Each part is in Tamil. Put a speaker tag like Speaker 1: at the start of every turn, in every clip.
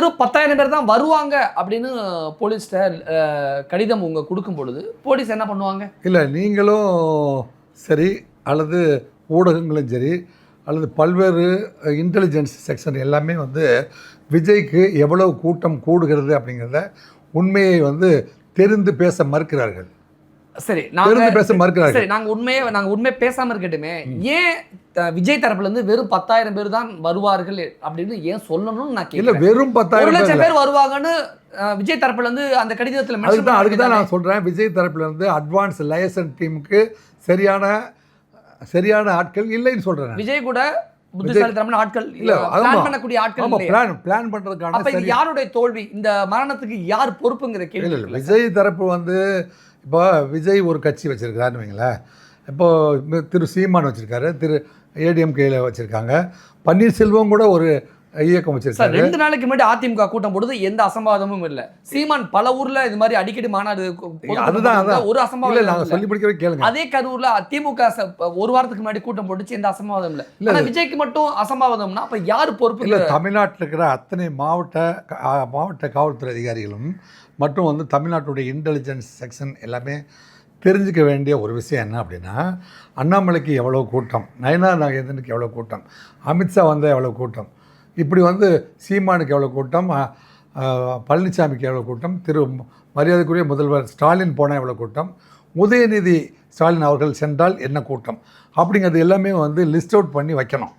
Speaker 1: வெறும் 10,000 பேர் தான் வருவாங்க அப்படின்னு போலீஸ்ட்ட கடிதம் கொடுக்கும் பொழுது போலீஸ் என்ன பண்ணுவாங்க?
Speaker 2: இல்லை, நீங்களும் சரி அல்லது ஊடகங்களும் சரி அல்லது பல்வேறு இன்டெலிஜென்ஸ் செக்ஷன் எல்லாமே விஜய்க்கு எவ்வளவு கூட்டம் கூடுகிறது அப்படிங்கிறத உண்மையை தெரிந்து பேச மறுக்கிறார்கள்.
Speaker 1: சரி,
Speaker 2: பேச மறுக்கிறார்கள்.
Speaker 1: சரி, நாங்க உண்மை பேசாம இருக்கட்டுமே, ஏன் விஜய் தரப்புல இருந்து வெறும் 10,000 பேர் தான் வருவார்கள் அப்படின்னு ஏன் சொல்லணும்னு நான் கேட்கிறேன்.
Speaker 2: இல்ல, வெறும் 10,000
Speaker 1: 1,00,000 பேர் வருவாங்கன்னு விஜய் தரப்புல இருந்து அந்த கடிதத்துல மென்ஷன் பண்ணி.
Speaker 2: அதுக்கு தான் நான் சொல்றேன், விஜய் தரப்புல இருந்து அட்வான்ஸ் லைசன் டீமுக்கு சரியான ஆட்கள் இல்லைன்னு சொல்றேன்.
Speaker 1: விஜய் கூட புத்திசாலித்தனமான ஆட்கள் இல்ல, பிளான் பண்ணக்கூடிய ஆட்கள் இல்ல.
Speaker 2: பிளான் பண்றதுக்கான.
Speaker 1: அப்ப இது யாருடைய தோல்வி? இந்த மரணத்துக்கு யார் பொறுப்புங்கிற கேள்வி.
Speaker 2: இல்ல, விஜய் தரப்பு இப்போ விஜய் ஒரு கட்சி வச்சிருக்காருன்னு வைங்களேன். இப்போ திரு சீமான் வச்சிருக்காரு, திரு ஏடிஎம்கேல வச்சிருக்காங்க, பன்னீர்செல்வம் கூட ஒரு இயக்கம் வச்சிருக்காரு.
Speaker 1: 2 நாளைக்கு முன்னாடி அதிமுக கூட்டம் போடுது, எந்த அசம்பாவிதமும் இல்ல. சீமான் பல ஊர்ல இது மாதிரி அடிக்கடி மாநாடு,
Speaker 2: அதுதான்
Speaker 1: ஒரு அசம்பாவிதம்
Speaker 2: நாங்க சொல்லி முடிக்கவே கேளுங்க.
Speaker 1: அதே கரூர்ல திமுக ஒரு வாரத்துக்கு முன்னாடி கூட்டம் போட்டுச்சு, எந்த அசம்பாவிதம் இல்ல. ஆனா விஜய்க்கு மட்டும் அசம்பாவிதம்னா அப்ப யாரு பொறுப்பு?
Speaker 2: இல்ல, தமிழ்நாட்டில் இருக்கிற அத்தனை மாவட்ட காவல்துறை அதிகாரிகளும் மற்றும் தமிழ்நாட்டுடைய இன்டெலிஜென்ஸ் செக்ஷன் எல்லாமே தெரிஞ்சிக்க வேண்டிய ஒரு விஷயம் என்ன அப்படின்னா, அண்ணாமலைக்கு எவ்வளோ கூட்டம், நயனார் நாகேந்திரனுக்கு எவ்வளோ கூட்டம், அமித்ஷா வந்தால் எவ்வளோ கூட்டம், இப்படி சீமானுக்கு எவ்வளோ கூட்டம், பழனிசாமிக்கு எவ்வளோ கூட்டம், திரு மரியாதைக்குரிய முதல்வர் ஸ்டாலின் போனால் எவ்வளோ கூட்டம், உதயநிதி ஸ்டாலின் அவர்கள் சென்றால் என்ன கூட்டம், அப்படிங்கிறது எல்லாமே லிஸ்ட் அவுட் பண்ணி வைக்கணும்.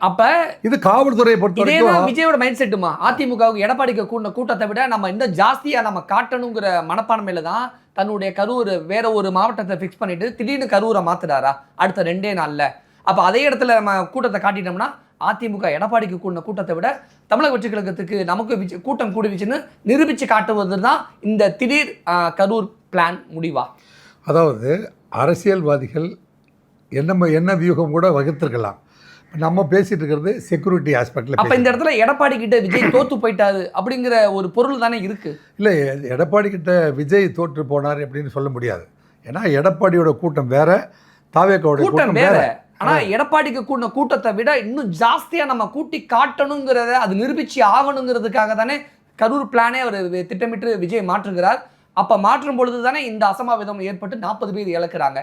Speaker 1: அப்ப இது
Speaker 2: காவல்துறையை பொறுத்தவரைக்கும்
Speaker 1: விஜயோட மைண்ட் செட்டுமா? அதிமுகவுக்கு எடப்பாடிக்கு கூட்டத்தை விட நம்ம இன்னும் ஜாஸ்தியா நம்ம காட்டணுங்கிற மனப்பான்மையில தான் தன்னுடைய கரூர் வேற ஒரு மாவட்டத்தை ஃபிக்ஸ் பண்ணிட்டு திடீர்னு கரூரை மாத்துறாரா அடுத்த 2 நாள்ல? அப்ப அதே இடத்துல நம்ம கூட்டத்தை காட்டிட்டோம்னா அதிமுக எடப்பாடிக்கு கூட்டத்தை விட தமிழக வெற்றி கழகத்துக்கு நமக்கு கூட்டம் கூடிடுச்சுன்னு நிரூபிச்சு காட்டுவது தான் இந்த திடீர் கரூர் பிளான் முடிவா?
Speaker 2: அதாவது அரசியல்வாதிகள் என்ன வியூகம் கூட வகுத்திருக்கலாம். நம்ம பேசிட்டு இருக்கிறது செக்யூரிட்டி ஆஸ்பெக்ட்ல.
Speaker 1: அப்ப இந்த இடத்துல எடப்பாடி கிட்ட விஜய் தோத்து போயிட்டாரு அப்படிங்கிற ஒரு பொருள் தானே இருக்கு.
Speaker 2: இல்லை, எடப்பாடி கிட்ட விஜய் தோற்று போனார் அப்படின்னு சொல்ல முடியாது. ஏன்னா எடப்பாடியோட கூட்டம் வேற, தாவேக்காவோட கூட்டம் வேற.
Speaker 1: ஆனா எடப்பாடிக்கு கூட்டத்தை விட இன்னும் ஜாஸ்தியா நம்ம கூட்டி காட்டணுங்கிறத அது நிரூபிச்சு ஆகணுங்கிறதுக்காக தானே கரூர் பிளானே அவர் திட்டமிட்டு விஜய் மாற்றுகிறார். அப்ப மாற்றும் பொழுது தானே இந்த அசம்பாவிதம் ஏற்பட்டு 40 பேர் இழக்கிறாங்க.